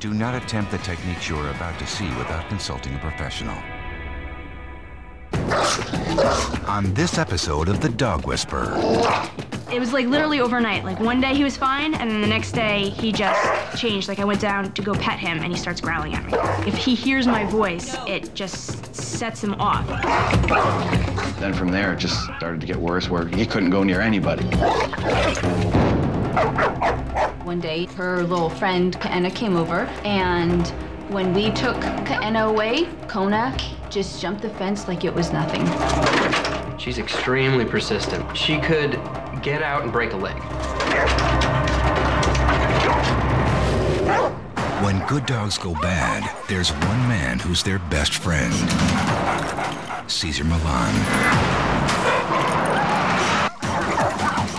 Do not attempt the techniques you are about to see without consulting a professional. On this episode of The Dog Whisperer. It was like literally overnight. Like one day he was fine, and then the next day he just changed. Like I went down to go pet him, and he starts growling at me. If he hears my voice, it just sets him off. Then from there, it just started to get worse, where he couldn't go near anybody. One day, her little friend, Kaena, came over, and when we took Kaena away, Kona just jumped the fence like it was nothing. She's extremely persistent. She could get out and break a leg. When good dogs go bad, there's one man who's their best friend. Cesar Millan.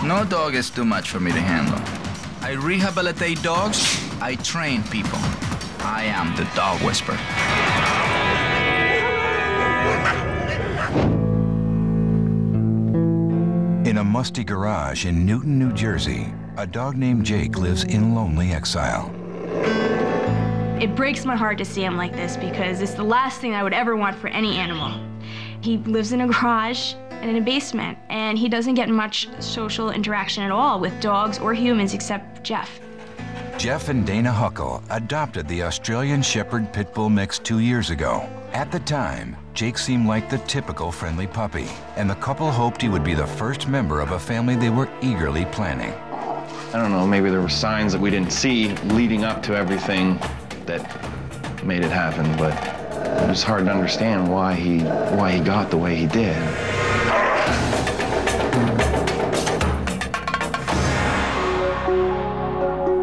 No dog is too much for me to handle. I rehabilitate dogs, I train people. I am the Dog Whisperer. In a musty garage in Newton, New Jersey, a dog named Jake lives in lonely exile. It breaks my heart to see him like this because it's the last thing I would ever want for any animal. He lives in a garage and in a basement, and he doesn't get much social interaction at all with dogs or humans except Jeff. Jeff and Dana Huckle adopted the Australian Shepherd Pit Bull mix 2 years ago. At the time, Jake seemed like the typical friendly puppy, and the couple hoped he would be the first member of a family they were eagerly planning. I don't know, maybe there were signs that we didn't see leading up to everything that made it happen, but it was hard to understand why he got the way he did.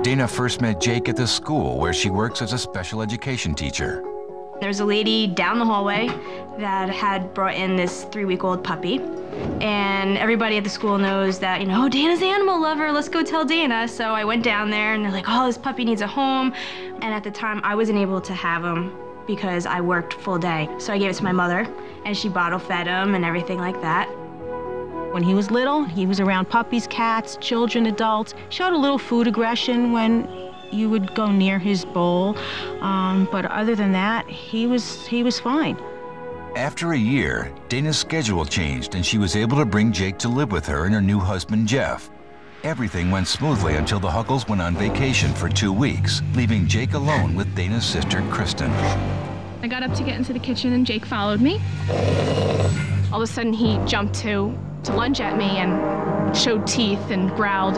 Dana first met Jake at the school where she works as a special education teacher. There's a lady down the hallway that had brought in this 3-week-old puppy, and everybody at the school knows that, you know, oh, Dana's an animal lover, let's go tell Dana. So I went down there, and they're like, oh, this puppy needs a home. And at the time, I wasn't able to have him because I worked full day. So I gave it to my mother, and she bottle fed him and everything like that. When he was little, he was around puppies, cats, children, adults. Showed a little food aggression when you would go near his bowl, but other than that, he was fine. After a year, Dana's schedule changed and she was able to bring Jake to live with her and her new husband, Jeff. Everything went smoothly until the Huckles went on vacation for 2 weeks, leaving Jake alone with Dana's sister, Kristen. I got up to get into the kitchen and Jake followed me. All of a sudden, he jumped to lunge at me and showed teeth and growled.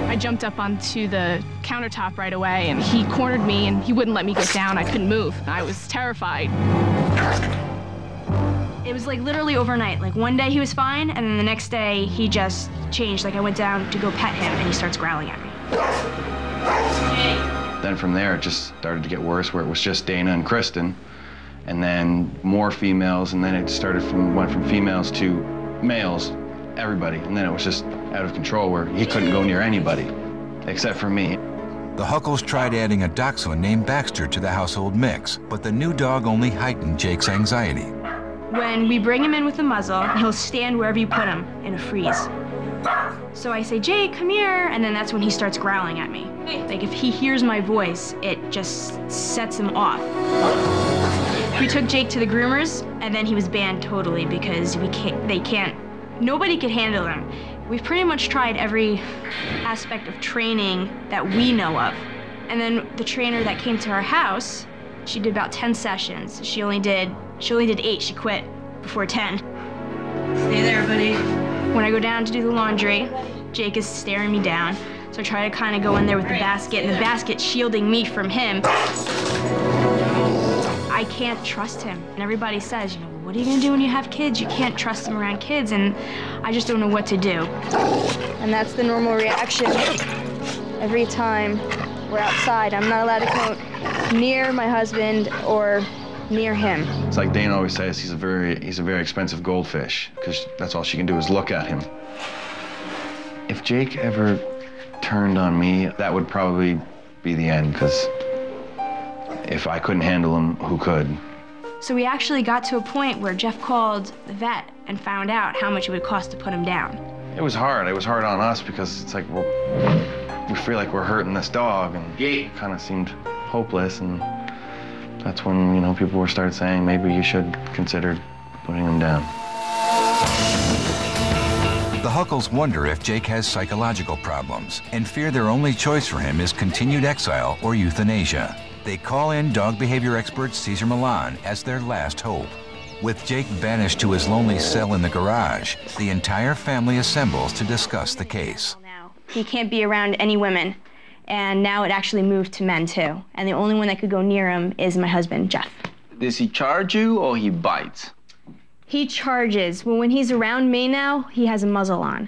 I jumped up onto the countertop right away, and he cornered me, and he wouldn't let me get down. I couldn't move. I was terrified. It was like literally overnight. Like one day he was fine, and then the next day he just changed. Like I went down to go pet him, and he starts growling at me. Then from there, it just started to get worse, where it was just Dana and Kristen, and then more females, and then it went from females to males, everybody, and then it was just out of control, where he couldn't go near anybody except for me. The Huckles tried adding a dachshund named Baxter to the household mix, but the new dog only heightened Jake's anxiety. When we bring him in with the muzzle, he'll stand wherever you put him in a freeze. So I say, Jake, come here, and then that's when he starts growling at me. Like if he hears my voice, it just sets him off. We took Jake to the groomers, and then he was banned totally because nobody could handle him. We've pretty much tried every aspect of training that we know of. And then the trainer that came to our house, she did about 10 sessions. She only did 8, she quit before 10. Stay there, buddy. When I go down to do the laundry, Jake is staring me down. So I try to kind of go in there with the basket, and the basket shielding me from him. I can't trust him. And everybody says, you know, what are you gonna do when you have kids? You can't trust them around kids, and I just don't know what to do. And that's the normal reaction. Every time we're outside, I'm not allowed to come near my husband or near him. It's like Dana always says, he's a very expensive goldfish, because that's all she can do is look at him. If Jake ever turned on me, that would probably be the end, because if I couldn't handle him, who could? So we actually got to a point where Jeff called the vet and found out how much it would cost to put him down. It was hard. It was hard on us because it's like, well, we feel like we're hurting this dog, and it kind of seemed hopeless. And that's when, you know, people started saying maybe you should consider putting him down. The Huckles wonder if Jake has psychological problems and fear their only choice for him is continued exile or euthanasia. They call in dog behavior expert Cesar Millan as their last hope. With Jake banished to his lonely cell in the garage, the entire family assembles to discuss the case. He can't be around any women, and now it actually moved to men too. And the only one that could go near him is my husband, Jeff. Does he charge you or he bites? He charges. Well, when he's around me now, he has a muzzle on.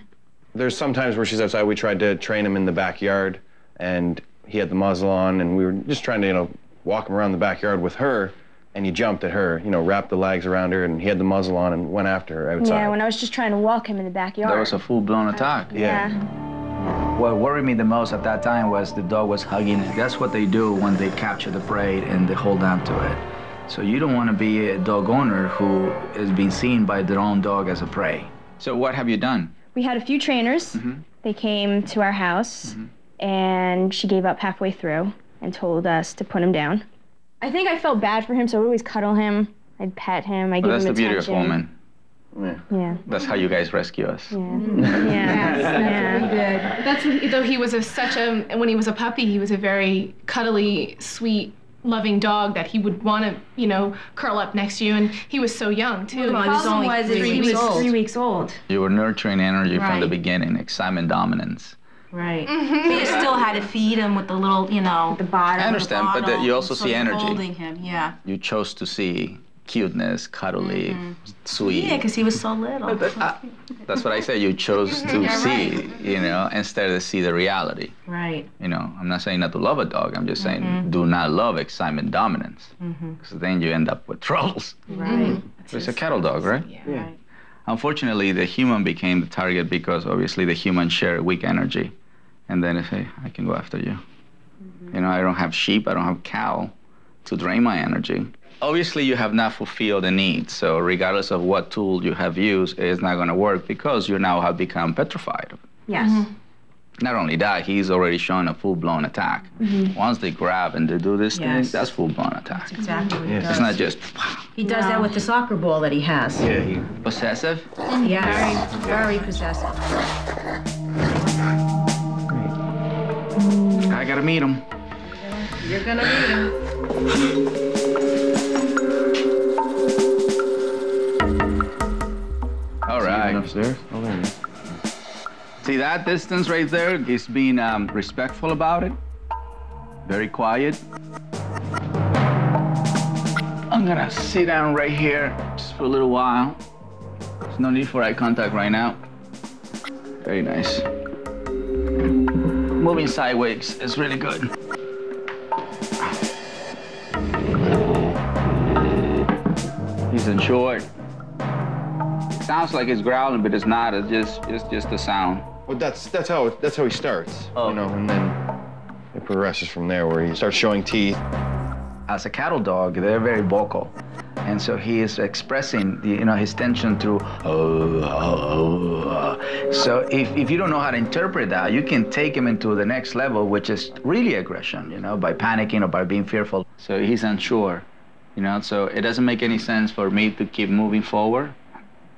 There's some times where she's outside, we tried to train him in the backyard, and he had the muzzle on, and we were just trying to, you know, walk him around the backyard with her, and he jumped at her, you know, wrapped the legs around her, and he had the muzzle on and went after her outside. Yeah, when I was just trying to walk him in the backyard. That was a full-blown attack. Yeah. What worried me the most at that time was the dog was hugging. That's what they do when they capture the prey and they hold on to it. So you don't want to be a dog owner who is being seen by their own dog as a prey. So what have you done? We had a few trainers. They came to our house, and she gave up halfway through and told us to put him down. I think I felt bad for him, so I would always cuddle him. I'd pet him. I'd give him attention. That's the beauty of women. Yeah. That's how you guys rescue us. Yeah. That's what, though he was when he was a puppy, he was a very cuddly, sweet, loving dog that he would want to, you know, curl up next to you. And he was so young too. Well, He was only he was 3 weeks old. You were nurturing energy from the beginning, excitement, dominance. Right. But you still had to feed him with the little, you know, The bottom. I understand, but that you also so see you're energy. holding him, yeah. You chose to see cuteness, cuddly, sweet. Yeah, because he was so little. That's what I said. You chose to see, you know, instead of see the reality. Right. You know, I'm not saying not to love a dog. I'm just saying do not love excitement, dominance, because then you end up with troubles. Right. It's a cattle dog, right? Yeah. Right. Unfortunately, the human became the target because obviously the humans share weak energy, and then they say, I can go after you. You know, I don't have sheep, I don't have cow to drain my energy. Obviously, you have not fulfilled the need, so regardless of what tool you have used, it's not going to work because you now have become petrified. Yes. Not only that, he's already shown a full-blown attack. Once they grab and they do this thing, that's full-blown attack. That's exactly what he does. It's not just He does that with the soccer ball that he has. Yeah, possessive. Yes. Very possessive. I gotta meet him. You're gonna meet him. All right. upstairs. Oh, there he is. See that distance right there? He's being respectful about it. Very quiet. I'm gonna sit down right here just for a little while. There's no need for eye contact right now. Very nice. Moving sideways is really good. He's insured. Sounds like it's growling, but it's not. It's just a sound. Well, that's how he starts. You know, and then it progresses from there, where he starts showing teeth. As a cattle dog, they're very vocal, and so he is expressing his tension through. So if you don't know how to interpret that, you can take him into the next level, which is really aggression, by panicking or by being fearful. So he's unsure, So it doesn't make any sense for me to keep moving forward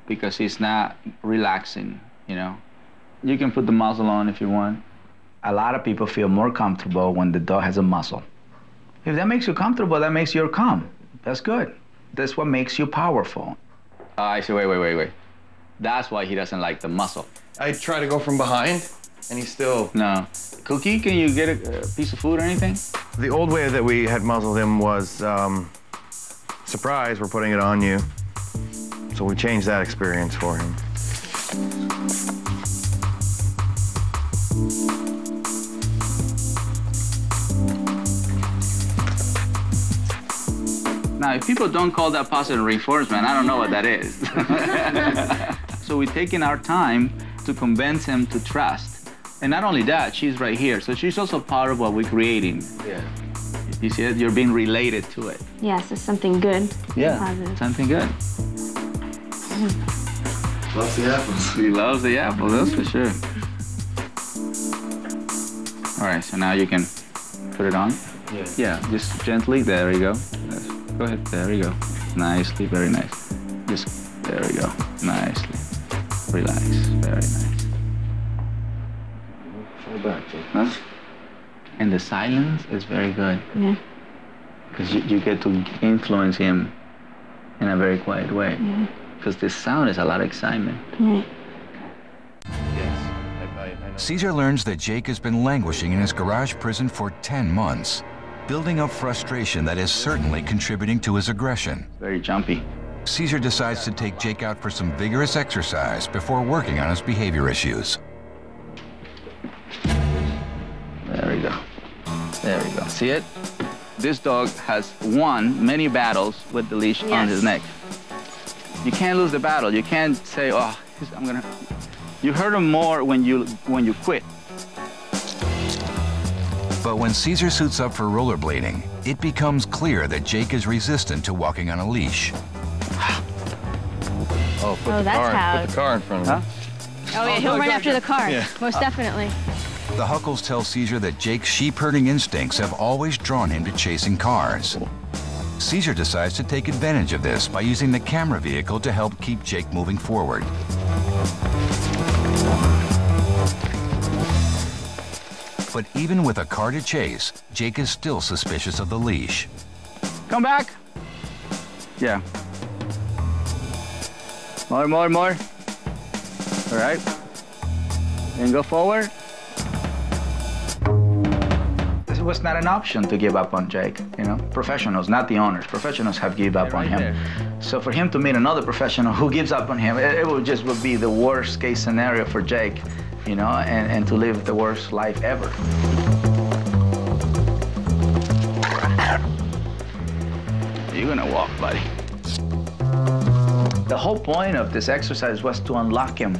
because he's not relaxing, You can put the muzzle on if you want. A lot of people feel more comfortable when the dog has a muzzle. If that makes you comfortable, that makes you calm. That's good. That's what makes you powerful. I see, wait. That's why he doesn't like the muzzle. I try to go from behind, and he's still... No. Cookie, can you get a piece of food or anything? The old way that we had muzzled him was, surprise, we're putting it on you. So we changed that experience for him. Now, if people don't call that positive reinforcement, I don't know what that is. So we're taking our time to convince him to trust. And not only that, she's right here. So she's also part of what we're creating. Yeah. You see it? You're being related to it. Yes, it's something good. Yeah, positive. Something good. Loves the apples. He loves the apple, that's for sure. All right, so now you can put it on. Yeah. Yeah, just gently. There we go. Go ahead. There we go. Nicely, very nice. Just, there we go. Nicely. Relax. Very nice. Fall back, Jake. Huh? And the silence is very good. Yeah. Because you get to influence him in a very quiet way. Because this sound is a lot of excitement. Caesar learns that Jake has been languishing in his garage prison for 10 months, building up frustration that is certainly contributing to his aggression. Very jumpy. Caesar decides to take Jake out for some vigorous exercise before working on his behavior issues. There we go. There we go. See it? This dog has won many battles with the leash on his neck. You can't lose the battle. You can't say, oh, I'm gonna. You hurt him more when you quit. But when Caesar suits up for rollerblading, it becomes clear that Jake is resistant to walking on a leash. Oh, put the car in front of him. Oh yeah, he'll run after the car. Yeah. Most definitely. The Huckles tell Caesar that Jake's sheep-herding instincts have always drawn him to chasing cars. Caesar decides to take advantage of this by using the camera vehicle to help keep Jake moving forward. But even with a car to chase, Jake is still suspicious of the leash. Come back. Yeah. More. All right. And go forward. This was not an option to give up on Jake, you know? Professionals, not the owners. Professionals have given up on him. So for him to meet another professional who gives up on him, it would be the worst case scenario for Jake, you know, and to live the worst life ever. You're gonna walk, buddy. The whole point of this exercise was to unlock him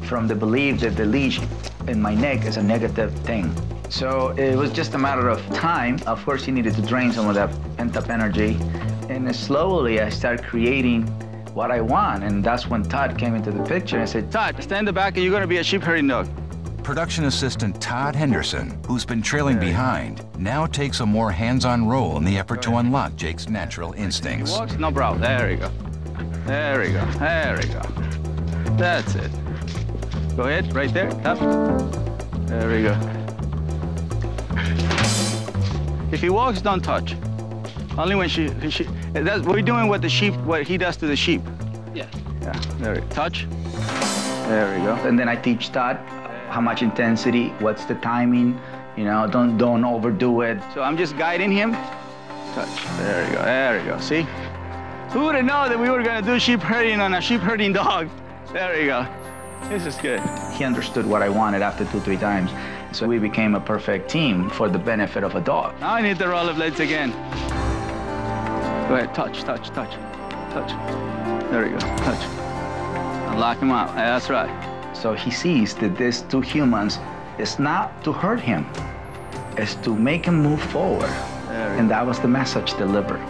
from the belief that the leash in my neck is a negative thing. So it was just a matter of time. Of course, he needed to drain some of that pent-up energy. And slowly, I started creating what I want. And that's when Todd came into the picture and said, Todd, stand in the back and you're gonna be a sheep herding dog. Production assistant Todd Henderson, who's been trailing behind, now takes a more hands-on role in the effort to unlock Jake's natural instincts. He walks, no problem. There we go. There we go. There we go. That's it. Go ahead, right there, up. There we go. If he walks, don't touch. Only when we're doing what he does to the sheep. Yeah. Yeah, there we go. Touch. There we go. And then I teach Todd how much intensity, what's the timing, you know, don't overdo it. So I'm just guiding him. Touch. There we go. There we go. See? Who would have known that we were gonna do sheep herding on a sheep herding dog? There we go. This is good. He understood what I wanted after 2-3 times. So we became a perfect team for the benefit of a dog. Now I need the rollerblades again. Go ahead, touch. There we go, touch. And lock him out, that's right. So he sees that these two humans is not to hurt him, it's to make him move forward. And that was the message delivered.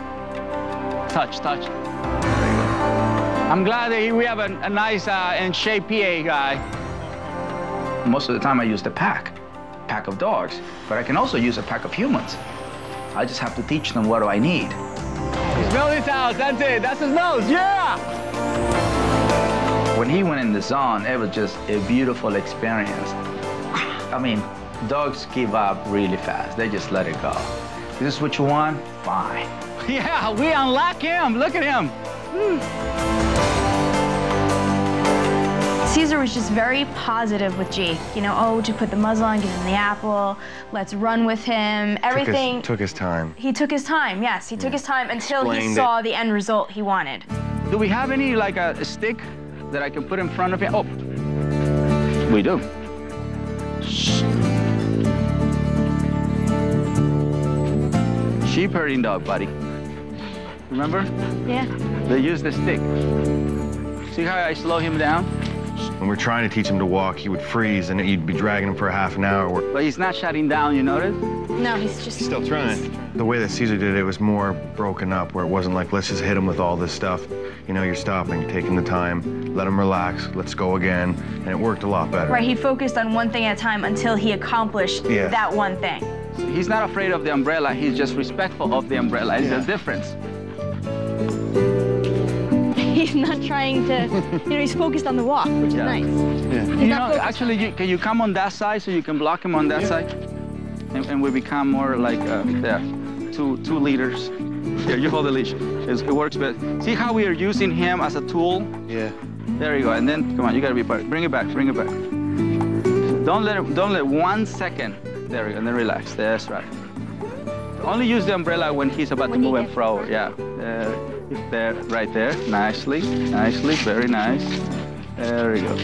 Touch. There you go. I'm glad that we have a nice and shape PA guy. Most of the time I use the pack of dogs, but I can also use a pack of humans. I just have to teach them what do I need. Smell his house, that's it, that's his nose, yeah! When he went in the zone, it was just a beautiful experience. I mean, dogs give up really fast, they just let it go. This is what you want? Fine. Yeah, we unlock him, look at him. Caesar was just very positive with Jake. You know, oh, to put the muzzle on, give him the apple, let's run with him, everything. Took his time. He took his time, yes. He took his time until he saw the end result he wanted. Do we have any, like a stick that I can put in front of him? Oh, we do. Sheep herding dog, buddy. Remember? Yeah. They use the stick. See how I slow him down? When we're trying to teach him to walk, he would freeze, and you'd be dragging him for a half an hour. But he's not shutting down, you notice? No, he's just Still trying. The way that Caesar did it was more broken up, where it wasn't like, let's just hit him with all this stuff. You know, you're stopping, you're taking the time, let him relax, let's go again, and it worked a lot better. Right, he focused on one thing at a time until he accomplished that one thing. He's not afraid of the umbrella, he's just respectful of the umbrella. It's a difference. He's not trying to, you know, he's focused on the walk, which is nice. You know, actually, can you come on that side so you can block him on that side? And we become more like there, two leaders. Here, you hold the leash. It works better. See how we are using him as a tool? Yeah. There you go. And then, come on, you gotta be part. Bring it back, bring it back. Don't let 1 second. There you go, and then relax. That's right. Only use the umbrella when he's about to move and forward. Yeah. There, right there. Nicely, very nice. There we go.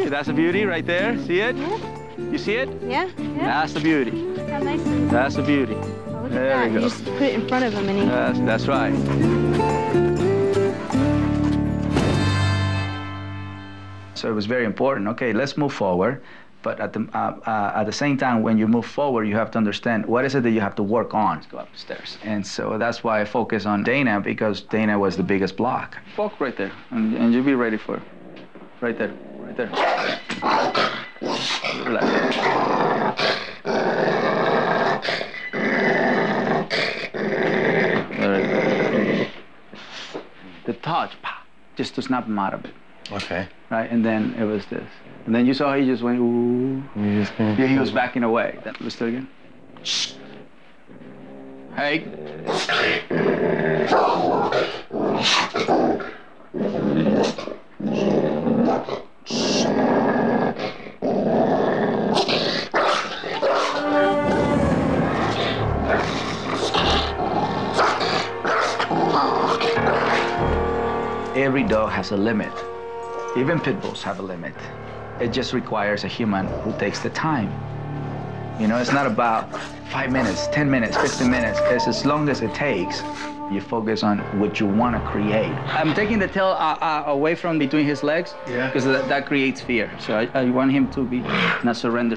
That's a beauty right there. See it? Yeah. You see it? Yeah. That's the beauty. How nice. That's the beauty. Oh, look there at that. we go. You just put it in front of him and he... That's right. So it was very important. Okay, let's move forward. But at the same time, when you move forward, you have to understand what is it that you have to work on. Let's go upstairs. And so that's why I focus on Dana, because Dana was the biggest block. Walk right there, and you'll be ready for it. Right there, right there. Relax. The touch, just to snap him out of it. Okay. Right, and then it was this. And then you saw he just went, ooh. Yeah, he was backing away. Then let's do it again. Hey. Every dog has a limit. Even pit bulls have a limit. It just requires a human who takes the time. You know, it's not about 5 minutes, 10 minutes, 15 minutes. It's as long as it takes. You focus on what you want to create. I'm taking the tail away from between his legs because that creates fear. So I want him to be not surrender.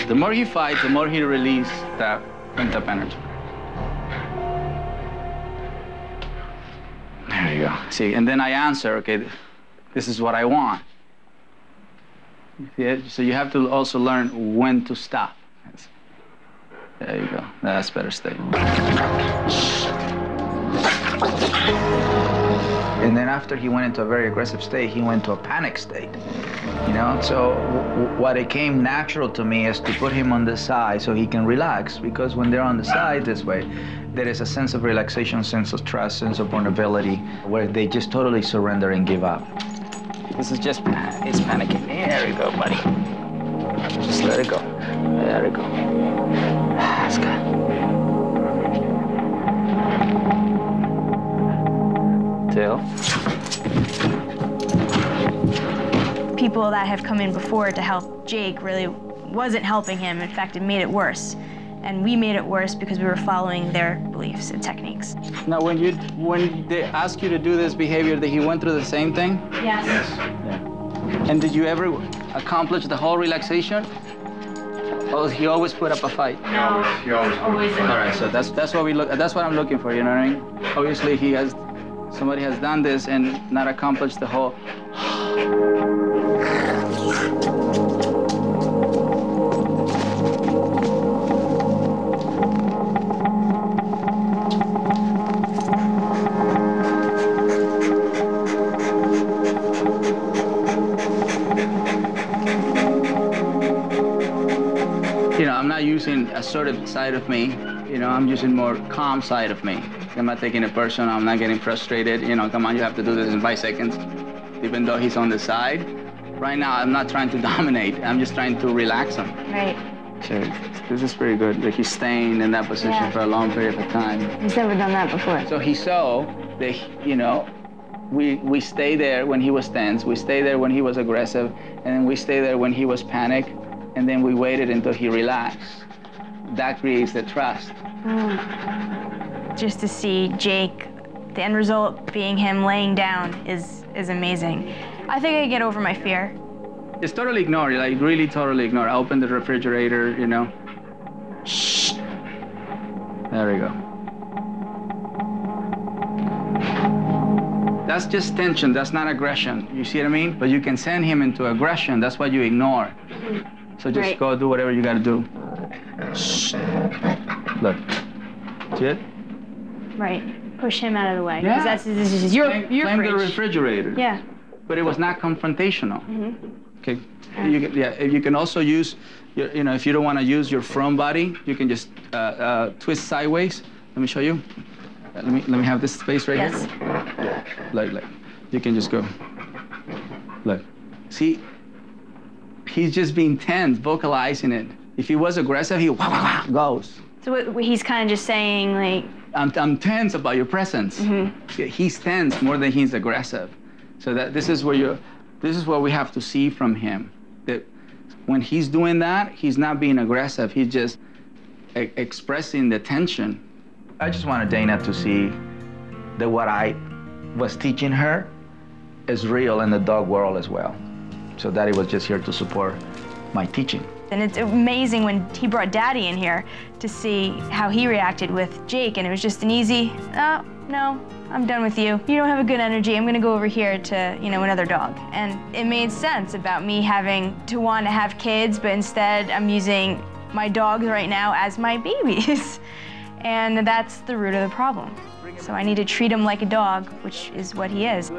The more he fights, the more he releases that pent-up energy. There you go. See, and then I answer, okay, this is what I want. Yeah, so you have to also learn when to stop. There you go. That's better state. And then after he went into a very aggressive state, he went to a panic state. You know, so what it came natural to me is to put him on the side so he can relax, because when they're on the side this way, there is a sense of relaxation, sense of trust, sense of vulnerability, where they just totally surrender and give up. This is just, it's panicking. There you go, buddy. Just let it go. There you go. That's good. Tail. People that have come in before to help Jake really wasn't helping him. In fact, it made it worse. And we made it worse because we were following their beliefs and techniques. Now, when they ask you to do this behavior, that he went through the same thing? Yes. Yeah. And did you ever accomplish the whole relaxation? Or he always put up a fight? No. He always. All right, so that's what we look. That's what I'm looking for. You know what I mean? Obviously, somebody has done this and not accomplished the whole. You know, I'm not using assertive side of me. You know, I'm using more calm side of me. I'm not taking it personal. I'm not getting frustrated. You know, come on, you have to do this in 5 seconds. Even though he's on the side. Right now, I'm not trying to dominate. I'm just trying to relax him. Right. So this is pretty good. Like he's staying in that position for a long period of time. He's never done that before. So he saw that, you know, we stay there when he was tense. We stay there when he was aggressive. And then we stay there when he was panicked. And then we waited until he relaxed. that creates the trust. Just to see Jake, the end result being him laying down is amazing. I think I get over my fear. Just totally ignore it, like really totally ignore it. Open the refrigerator, you know. Shh. There we go. That's just tension, that's not aggression. You see what I mean? But you can send him into aggression, that's what you ignore. So just go do whatever you gotta do. Shh. Look. See it? Right. Push him out of the way. Yeah. 'Cause this is your Flame fridge. the refrigerator. Yeah. But it was not confrontational. Okay. You can also use, you know, if you don't want to use your front body, you can just twist sideways. Let me show you. Let me have this space right Yes. here. Like, you can just go. Look, see, he's just being tense, vocalizing it. If he was aggressive, he goes. So he's kind of just saying like, I'm tense about your presence. He's tense more than he's aggressive. So this is what we have to see from him. That when he's doing that, he's not being aggressive. He's just expressing the tension. I just wanted Dana to see that what I was teaching her is real in the dog world as well. So Daddy was just here to support my teaching. and it's amazing when he brought Daddy in here to see how he reacted with Jake, and it was just an easy, oh, no, I'm done with you. You don't have a good energy. I'm gonna go over here to, you know, another dog. And it made sense about me having to want to have kids, but instead I'm using my dogs right now as my babies. And that's the root of the problem. So I need to treat him like a dog, which is what he is.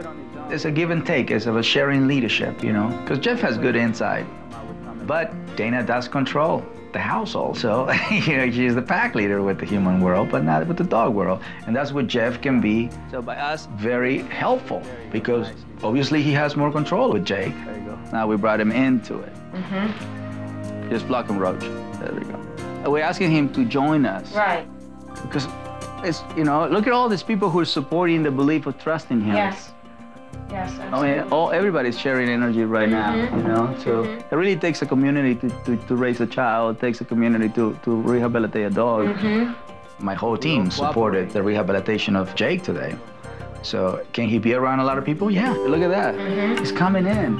It's a give and take. It's of a sharing leadership, you know, because Jeff has good insight, but Dana does control the house also. You know, she's the pack leader with the human world, but not with the dog world. And that's what Jeff can be, so by us, very helpful, because obviously he has more control with Jake. There you go. Now we brought him into it. Mm-hmm. Just block him, Roach. There we go. And we're asking him to join us. Right. Because it's, you know, look at all these people who are supporting the belief of trust in him. Yes. Yes, I mean, everybody's sharing energy right now, you know? So it really takes a community to raise a child. It takes a community to rehabilitate a dog. My whole team supported the rehabilitation of Jake today. So can he be around a lot of people? Yeah, look at that. He's coming in.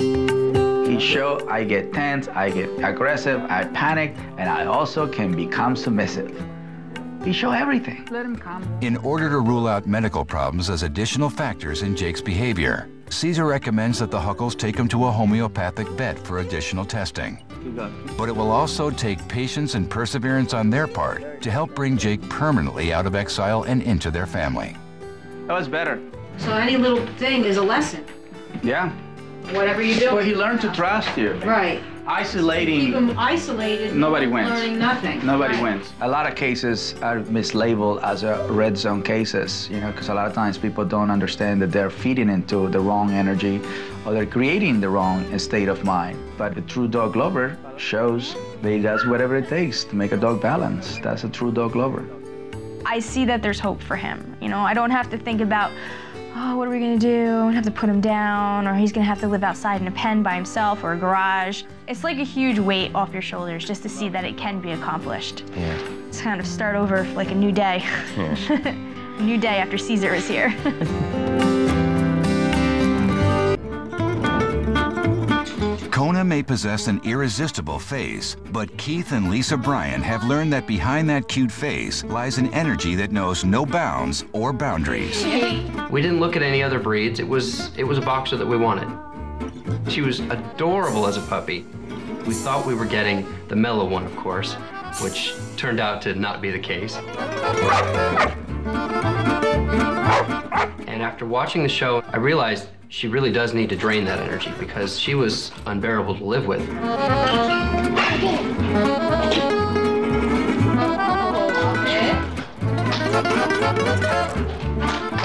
He showed I get tense, I get aggressive, I panic, and I also can become submissive. He showed everything. Let him come. In order to rule out medical problems as additional factors in Jake's behavior, Cesar recommends that the Huckles take him to a homeopathic vet for additional testing. But it will also take patience and perseverance on their part to help bring Jake permanently out of exile and into their family. That was better. So any little thing is a lesson. Yeah. Whatever you do. Well, he learned to trust you. Right. Isolating. Keep him isolated. Nobody wins. Learning nothing. Nobody wins. A lot of cases are mislabeled as red zone cases, you know, because a lot of times people don't understand that they're feeding into the wrong energy or they're creating the wrong state of mind. But the true dog lover shows that he does whatever it takes to make a dog balance. That's a true dog lover. I see that there's hope for him. You know, I don't have to think about, oh, what are we gonna do? I'm gonna have to put him down, or he's gonna have to live outside in a pen by himself or a garage. It's like a huge weight off your shoulders just to see that it can be accomplished. Yeah. It's kind of start over like a new day. Yeah. A new day after Cesar is here. Kona may possess an irresistible face, but Keith and Lisa Bryan have learned that behind that cute face lies an energy that knows no bounds or boundaries. We didn't look at any other breeds. It was a boxer that we wanted. She was adorable as a puppy. We thought we were getting the mellow one, of course, which turned out to not be the case. And after watching the show, I realized she really does need to drain that energy because she was unbearable to live with. Come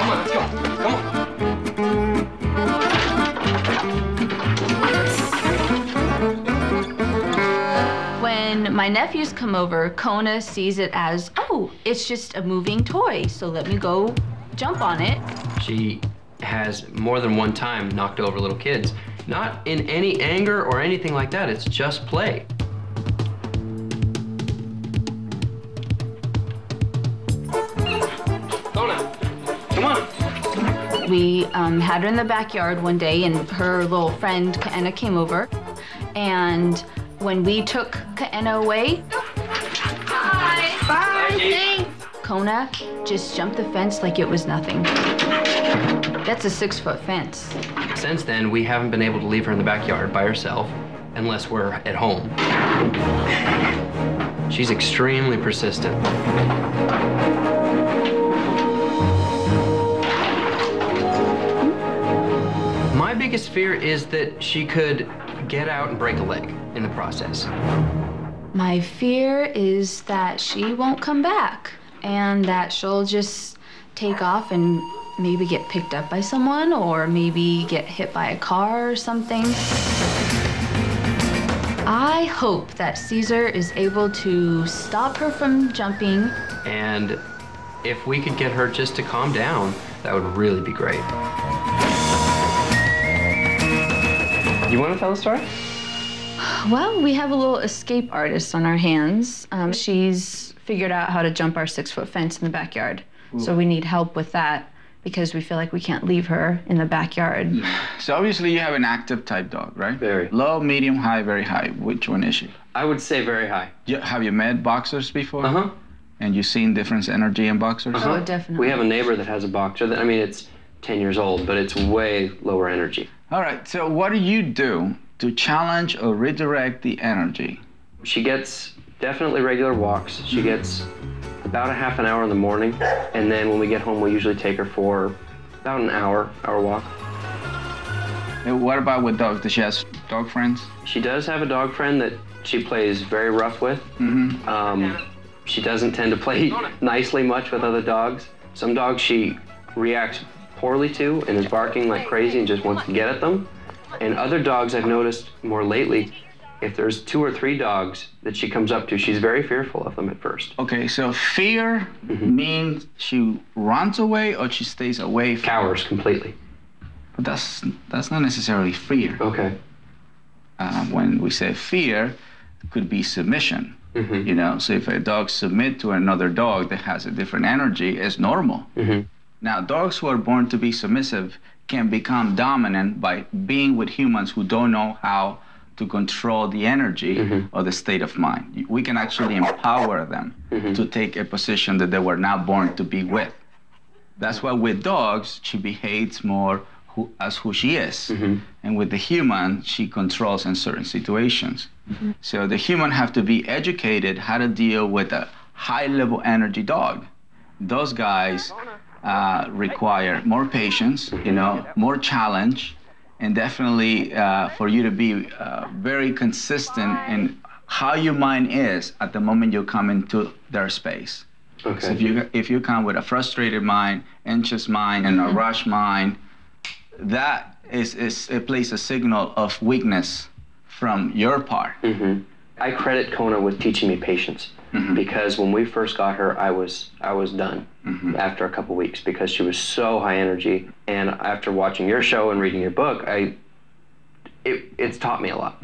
on, let's go. Come on. When my nephews come over, Kona sees it as, oh, it's just a moving toy, so let me go jump on it. She has more than one time knocked over little kids. Not in any anger or anything like that, it's just play. We had her in the backyard one day, and her little friend, Kaena, came over. And when we took Kaena away... Hi! Bye! Thanks! Kona just jumped the fence like it was nothing. That's a 6-foot fence. Since then, we haven't been able to leave her in the backyard by herself unless we're at home. She's extremely persistent. My biggest fear is that she could get out and break a leg in the process. My fear is that she won't come back and that she'll just take off and maybe get picked up by someone or maybe get hit by a car or something. I hope that Caesar is able to stop her from jumping. And if we could get her just to calm down, that would really be great. You want to tell a story? Well, we have a little escape artist on our hands. She's figured out how to jump our 6-foot fence in the backyard. Ooh. So we need help with that because we feel like we can't leave her in the backyard. So obviously you have an active type dog, right? Very. Low, medium, high, very high. Which one is she? I would say very high. Have you met boxers before? Uh-huh. And you've seen different energy in boxers? Uh-huh. Oh, definitely. We have a neighbor that has a boxer that, I mean, it's 10 years old, but it's way lower energy. All right, so what do you do to challenge or redirect the energy? She gets definitely regular walks. She gets about a half an hour in the morning, and then when we get home, we usually take her for about an hour walk. And what about with dogs? Does she have dog friends? She does have a dog friend that she plays very rough with. Mm-hmm. She doesn't tend to play nicely much with other dogs. Some dogs she reacts poorly to and is barking like crazy and just wants to get at them. And other dogs I've noticed more lately, if there's 2 or 3 dogs that she comes up to, she's very fearful of them at first. Okay, so fear means she runs away or she stays away from Cowers completely. But that's not necessarily fear. Okay. When we say fear, it could be submission. Mm-hmm. You know, so if a dog submits to another dog that has a different energy, it's normal. Mm-hmm. Now, dogs who are born to be submissive can become dominant by being with humans who don't know how to control the energy or the state of mind. We can actually empower them to take a position that they were not born to be with. That's why with dogs, she behaves more as who she is. And with the human, she controls in certain situations. So the human have to be educated how to deal with a high-level energy dog. Those guys require more patience, you know, more challenge, and definitely for you to be very consistent in how your mind is at the moment you come into their space. Okay. So if you come with a frustrated mind, anxious mind, and a rush mind, that it plays a signal of weakness from your part. I credit Kona with teaching me patience. Because when we first got her, I was done after a couple weeks because she was so high energy. And after watching your show and reading your book, it's taught me a lot.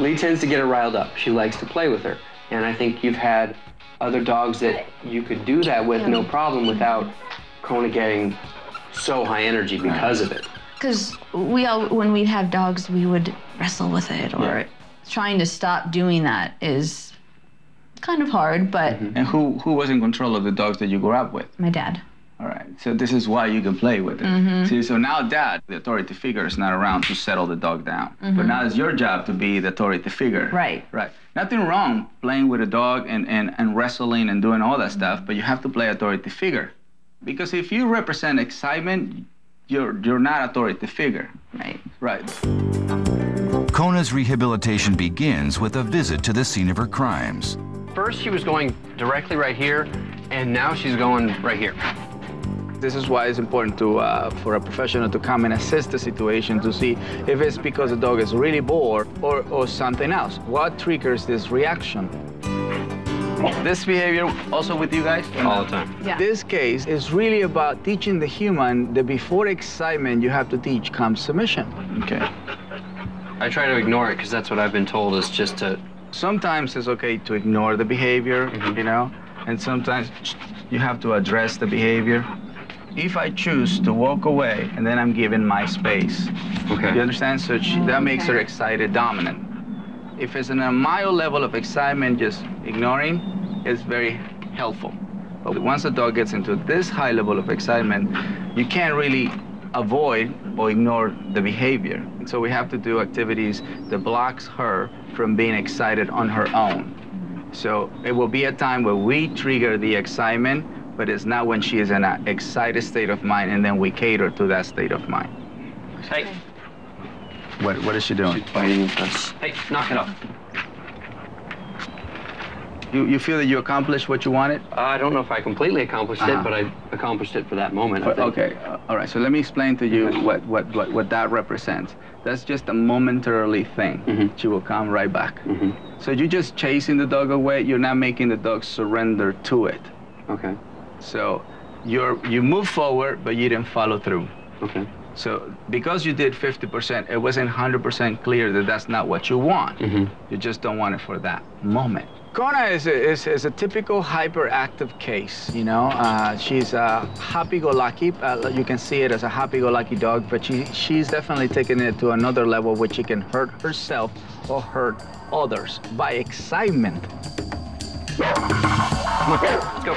Lee tends to get her riled up. She likes to play with her. And I think you've had other dogs that you could do that with no problem without Kona getting so high energy because of it. Because when we'd have dogs, we would wrestle with it or... Trying to stop doing that is kind of hard, but... And who was in control of the dogs that you grew up with? My dad. All right, so this is why you can play with it. See, so now Dad, the authority figure, is not around to settle the dog down. But now it's your job to be the authority figure. Right. Right. Nothing wrong playing with a dog and wrestling and doing all that stuff, but you have to play authority figure. Because if you represent excitement, you're not authority figure. Right. Right. Kona's rehabilitation begins with a visit to the scene of her crimes. First, she was going directly right here, and now she's going right here. This is why it's important for a professional to come and assess the situation to see if it's because the dog is really bored or something else. What triggers this reaction? This behavior also with you guys? All the time. Yeah. This case is really about teaching the human that before excitement you have to teach comes submission. Okay. I try to ignore it because that's what I've been told is just to... Sometimes it's okay to ignore the behavior, you know, And sometimes you have to address the behavior. If I choose to walk away, and then I'm given my space. Okay. You understand? So that makes her excited dominant. If it's in a mild level of excitement, just ignoring is very helpful. But once the dog gets into this high level of excitement, you can't really avoid or ignore the behavior. And so we have to do activities that blocks her from being excited on her own. So it will be a time where we trigger the excitement, but it's not when she is in an excited state of mind, and then we cater to that state of mind. Hey. What is she doing? She's biting us. Hey, knock it off. You feel that you accomplished what you wanted? I don't know if I completely accomplished it, but I accomplished it for that moment, I think. Okay, all right, so let me explain to you what that represents. That's just a momentarily thing. She will come right back. So you're just chasing the dog away, you're not making the dog surrender to it. Okay. So you move forward, but you didn't follow through. Okay. So because you did 50%, it wasn't 100% clear that that's not what you want. You just don't want it for that moment. Kona is a typical hyperactive case, you know. She's happy-go-lucky. You can see it as a happy-go-lucky dog, but she's definitely taking it to another level where she can hurt herself or hurt others by excitement. Let's go.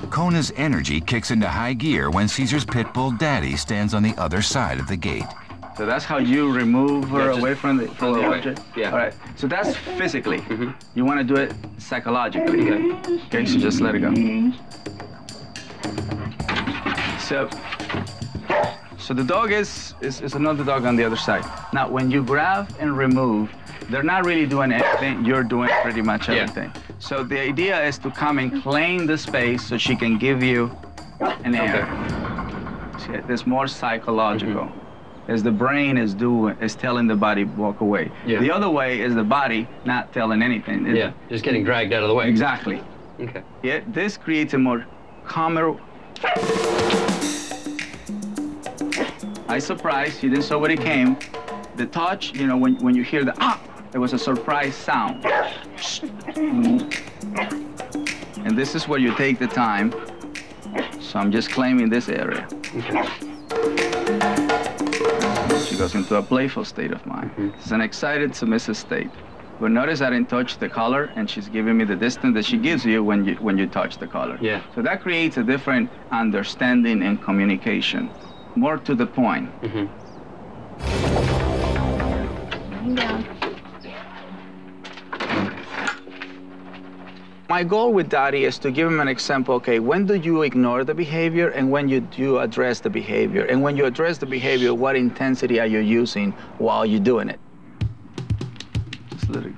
Kona's energy kicks into high gear when Caesar's pit bull Daddy stands on the other side of the gate. So that's how you remove her away from the object. Yeah. All right. So that's physically. You want to do it psychologically. Okay. So just let it go. So the dog is another dog on the other side. Now, when you grab and remove, they're not really doing anything. You're doing pretty much everything. Yeah. So the idea is to come and claim the space so she can give you an air. See, it's more psychological. As the brain is telling the body walk away. Yeah. The other way is the body not telling anything. Just getting dragged out of the way. Exactly. Okay. Yeah, this creates a more calmer. I surprised, you didn't saw where it came. The touch, you know, when you hear the it was a surprise sound. And this is where you take the time. So I'm just claiming this area. Okay. She goes into a playful state of mind. It's an excited, submissive state. But notice I didn't touch the collar, and she's giving me the distance that she gives you when you touch the collar. Yeah. So that creates a different understanding and communication, more to the point. Down. My goal with Daddy is to give him an example. Okay, when do you ignore the behavior, and when you do address the behavior? And when you address the behavior, what intensity are you using while you're doing it? Just let it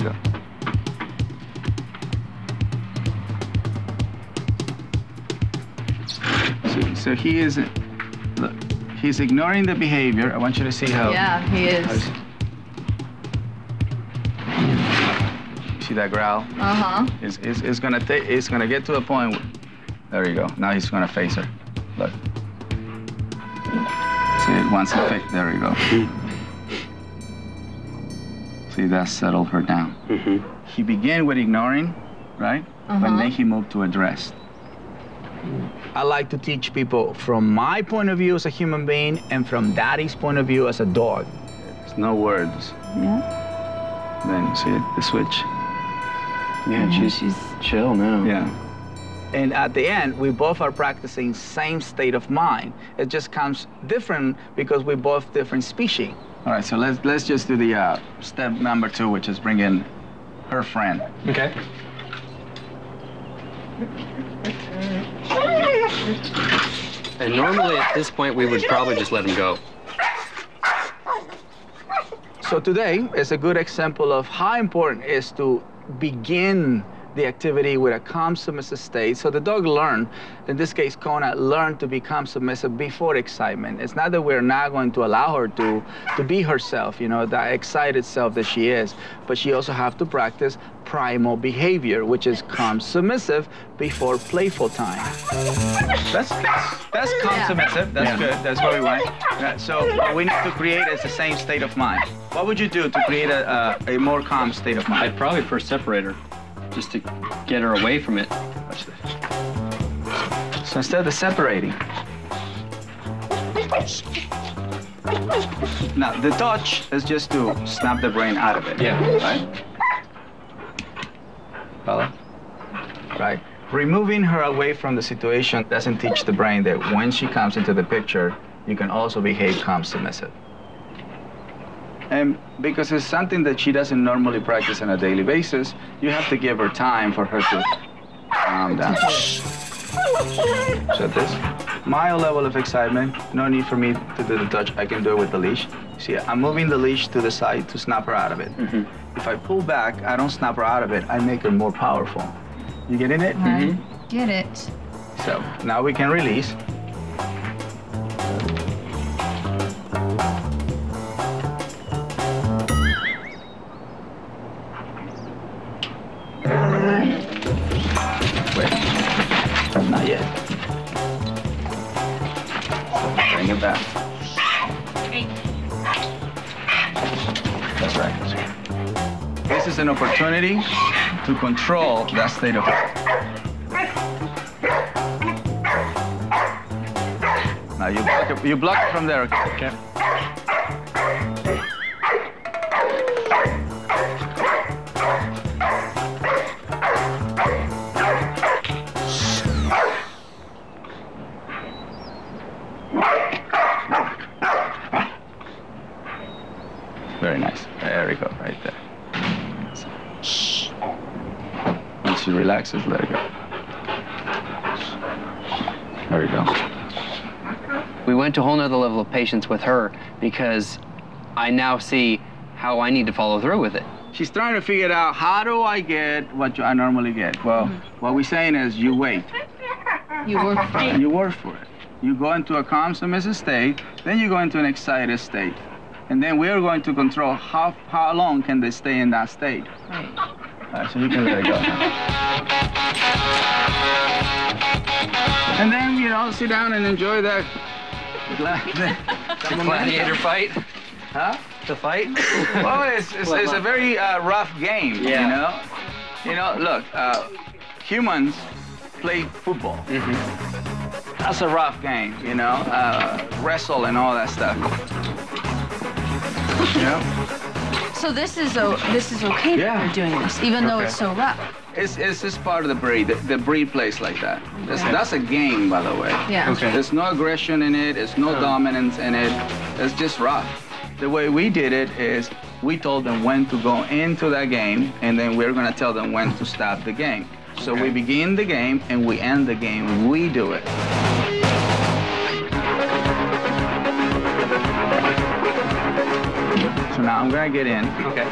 go. So he is, look, he's ignoring the behavior. I want you to see how. Yeah, he is. See that growl? It's gonna get to a point where, there you go. Now he's gonna face her. Look. See it once it face. There you go. See, that settled her down. He began with ignoring, right? But then he moved to address. I like to teach people from my point of view as a human being and from Daddy's point of view as a dog. There's no words. Yeah. Then see it, the switch. Yeah, she's chill now. Yeah. And at the end, we both are practicing same state of mind. It just comes different because we're both different species. All right, so let's just do the step number 2, which is bring in her friend. Okay. And normally at this point, we would probably just let him go. So today is a good example of how important it is to begin the activity with a calm, submissive state. So the dog learned, in this case, Kona learned to become submissive before excitement. It's not that we're not going to allow her to be herself, you know, that excited self that she is, but she also have to practice primal behavior, which is calm, submissive before playful time. That's calm, submissive. That's good. That's what we want. So what we need to create is the same state of mind. What would you do to create a more calm state of mind? I'd probably first separate her. just to get her away from it. Watch this. So instead of separating, now the touch is just to snap the brain out of it. Yeah. Right? Follow? Right. Removing her away from the situation doesn't teach the brain that when she comes into the picture, you can also behave calm, submissive. And because it's something that she doesn't normally practice on a daily basis, you have to give her time for her to calm down. So this, mild level of excitement, no need for me to do the touch. I can do it with the leash. See, I'm moving the leash to the side to snap her out of it. If I pull back, I don't snap her out of it. I make her more powerful. You getting it? Get it. So now we can release. Wait, not yet. Bring it back. That's right. That's right. This is an opportunity to control that state of mind. Now you block it from there, okay? Very nice. There we go, right there. Once she relaxes, let her go. There we go. We went to a whole nother level of patience with her because I now see how I need to follow through with it. She's trying to figure out, how do I get what I normally get? Well, what we're saying is you wait. You work for it. You work for it. You go into a calm, submissive state, then you go into an excited state. And then we're going to control how long can they stay in that state. Right. So you can let it go. And then, you know, sit down and enjoy the Gladiator fight? Huh? The fight? Well, it's a very rough game, Yeah. you know? You know, look, humans play football. That's a rough game, you know? Wrestle and all that stuff. You know? So this is okay that Yeah. we're doing this, even though Okay. it's so rough. It's just part of the breed. The breed plays like that. That's a game, by the way. Yeah. Okay. There's no aggression in it. There's no dominance in it. It's just rough. The way we did it is we told them when to go into that game, and then we're going to tell them when to stop the game. So we begin the game and we end the game. We do it. So now I'm going to get in. Okay.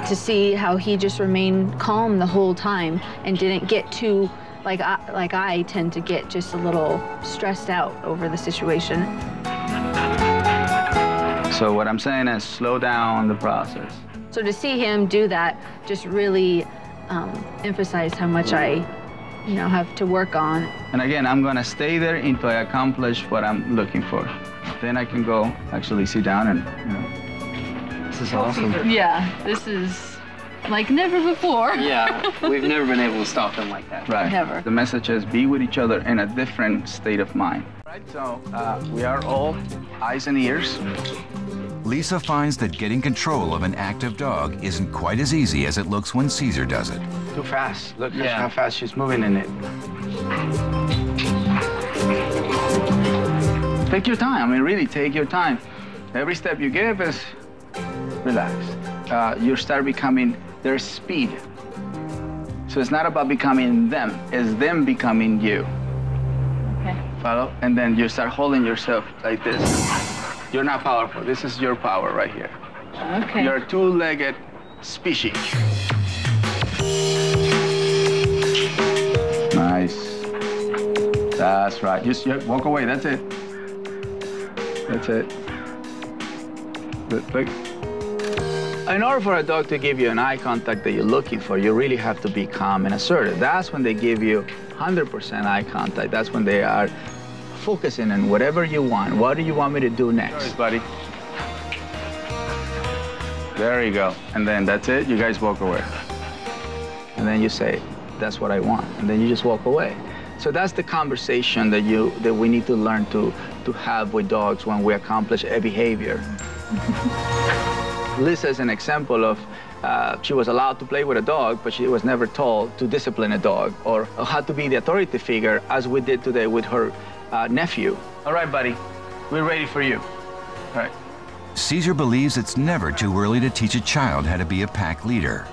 To see how he just remained calm the whole time and didn't get too, like I tend to get just a little stressed out over the situation. So what I'm saying is slow down the process. So to see him do that just really emphasized how much I, have to work on. And again, I'm gonna stay there until I accomplish what I'm looking for. Then I can go actually sit down and, This is awesome. Yeah, this is like never before. Yeah, we've never been able to stop them like that. Right. Never. The message is be with each other in a different state of mind. Right, so we are all eyes and ears. Lisa finds that getting control of an active dog isn't quite as easy as it looks when Caesar does it. Too fast. Look Yeah. how fast she's moving in it. Take your time. I mean, really take your time. Every step you give is relax. You start becoming their speed. So it's not about becoming them. It's them becoming you. Okay. Follow? And then you start holding yourself like this. You're not powerful. This is your power right here. Okay. You're a two-legged species. Nice. That's right. Just walk away. That's it. That's it. Look. In order for a dog to give you an eye contact that you're looking for, you really have to be calm and assertive. That's when they give you 100% eye contact. That's when they are focusing on whatever you want. What do you want me to do next? Sorry, buddy. There you go. And then that's it, you guys walk away. And then you say, that's what I want. And then you just walk away. So that's the conversation that we need to learn to have with dogs when we accomplish a behavior. Lisa is an example of she was allowed to play with a dog, but she was never told to discipline a dog or how to be the authority figure, as we did today with her nephew. All right, buddy, we're ready for you. All right. Caesar believes it's never too early to teach a child how to be a pack leader.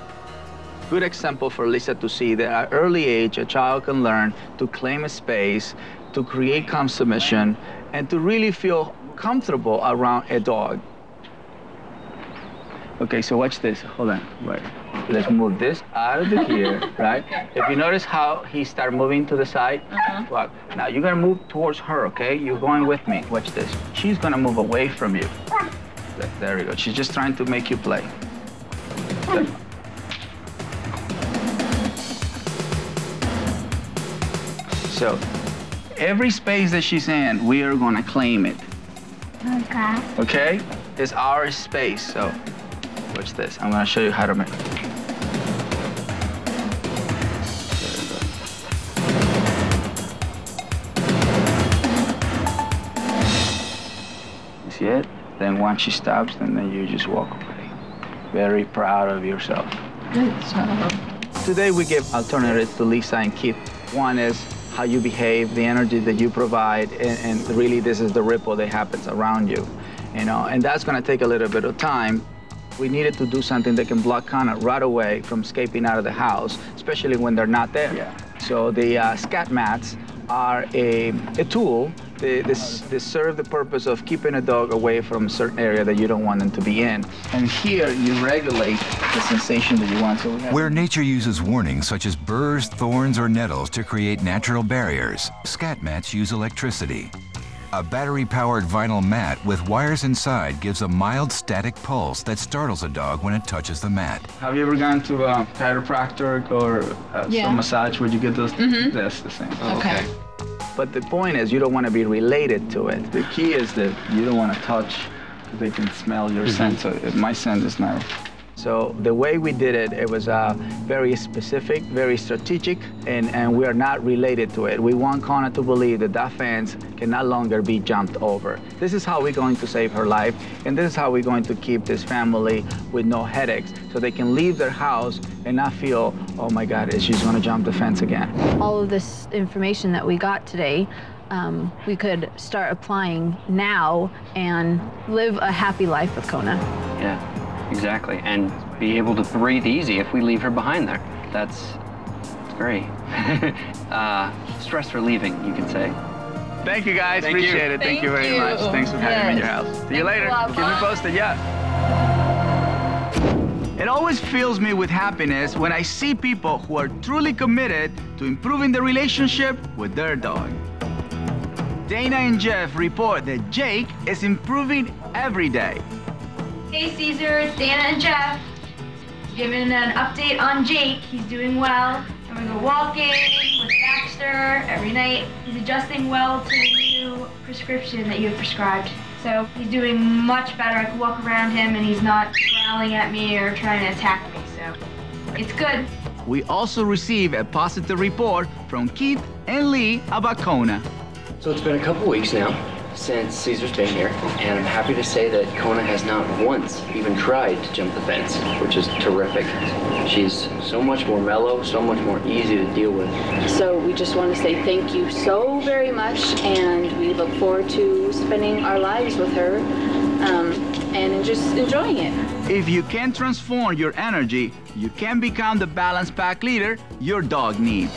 Good example for Lisa to see that at an early age, a child can learn to claim a space, to create calm submission, and to really feel comfortable around a dog. Okay, so watch this. Hold on. Right. Let's move this out of the gear, right? If you notice how he started moving to the side, well, now you're gonna move towards her, okay? You're going with me. Watch this. She's gonna move away from you. There you go. She's just trying to make you play. There. So, every space that she's in, we are gonna claim it. Okay. Okay? It's our space, so watch this. I'm gonna show you how to make it. You see it? Then once she stops, and then you just walk away. Very proud of yourself. Good job. Today we give alternatives to Lisa and Keith. One is how you behave, the energy that you provide, and really this is the ripple that happens around you. You know, and that's gonna take a little bit of time. We needed to do something that can block Connor right away from escaping out of the house, especially when they're not there. Yeah. So the scat mats are a tool. They serve the purpose of keeping a dog away from a certain area that you don't want them to be in. And here you regulate the sensation that you want. So where nature uses warnings such as burrs, thorns, or nettles to create natural barriers, scat mats use electricity. A battery-powered vinyl mat with wires inside gives a mild static pulse that startles a dog when it touches the mat. Have you ever gone to a chiropractor or some massage where you get those? That's the same. Oh, okay. But the point is, you don't want to be related to it. The key is that you don't want to touch, because they can smell your scent. So my scent is not. So the way we did it, it was very specific, very strategic, and we are not related to it. We want Connor to believe that that fence can no longer be jumped over. This is how we're going to save her life, and this is how we're going to keep this family with no headaches, so they can leave their house and not feel, oh my God, she's going to jump the fence again. All of this information that we got today, we could start applying now and live a happy life with Kona. Yeah. Exactly, and be able to breathe easy if we leave her behind there. That's very stress relieving, you could say. Thank you, guys. Appreciate it. Thank you very much. Thanks for having me in your house. See you later. Keep me posted. Yeah. It always fills me with happiness when I see people who are truly committed to improving the relationship with their dog. Dana and Jeff report that Jake is improving every day. Hey Caesar, it's Dana and Jeff. Giving an update on Jake. He's doing well. I'm gonna go walking with Baxter every night. He's adjusting well to the new prescription that you have prescribed. So he's doing much better. I can walk around him and he's not growling at me or trying to attack me, so it's good. We also receive a positive report from Keith and Lee about Kona. So it's been a couple weeks now since Caesar's been here, and I'm happy to say that Kona has not once even tried to jump the fence, which is terrific. She's so much more mellow, so much more easy to deal with. So we just want to say thank you so very much, and we look forward to spending our lives with her and just enjoying it. If you can transform your energy, you can become the balanced pack leader your dog needs.